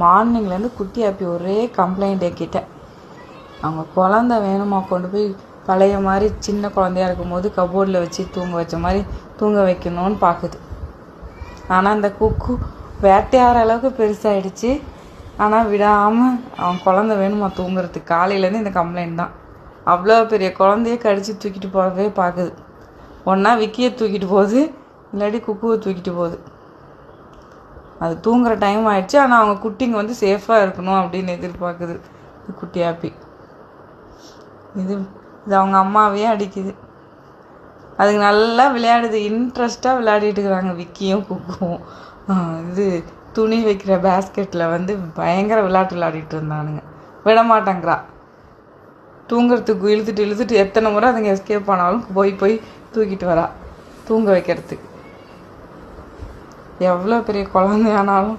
மார்னிங்லேருந்து குட்டி ஆப்பி ஒரே கம்ப்ளைண்ட் என்கிட்ட. அவங்க குழந்த வேணுமா, கொண்டு போய் பழைய மாதிரி சின்ன குழந்தையா இருக்கும்போது கபோர்டில் வச்சு தூங்க வச்ச மாதிரி தூங்க வைக்கணும்னு பார்க்குது. ஆனால் அந்த குக்கு வேட்டையாடுற அளவுக்கு பெருசாகிடுச்சு. ஆனால் விடாமல் அவன் குழந்த வேணுமா தூங்குறதுக்கு. காலையிலேருந்து இந்த கம்ப்ளைண்ட் தான். அவ்வளோ பெரிய குழந்தைய கடிச்சு தூக்கிட்டு போகவே பார்க்குது. ஒன்றா விக்கியை தூக்கிட்டு போகுது, இல்லாட்டி குக்குவை தூக்கிட்டு போகுது. அது தூங்குற டைம் ஆகிடுச்சு. ஆனால் அவங்க குட்டிங்க வந்து சேஃபாக இருக்கணும் அப்படின்னு எதிர்பார்க்குது குட்டி ஆப்பி. இது அவங்க அம்மாவையே அடிக்குது. அதுக்கு நல்லா விளையாடுது, இன்ட்ரெஸ்ட்டாக விளையாடிட்டு இருக்கிறாங்க விக்கியும் குக்குவும். இது துணி வைக்கிற பேஸ்கெட்டில் வந்து பயங்கர விளையாட்டு விளையாடிட்டு இருந்தானுங்க. விட மாட்டேங்கிறா. தூங்குறதுக்கு இழுத்துட்டு எத்தனை முறை அதுங்க எஸ்கேப் ஆனாலும் போய் தூக்கிட்டு வரா தூங்க வைக்கிறதுக்கு. எவ்வளோ பெரிய குழந்தையானாலும்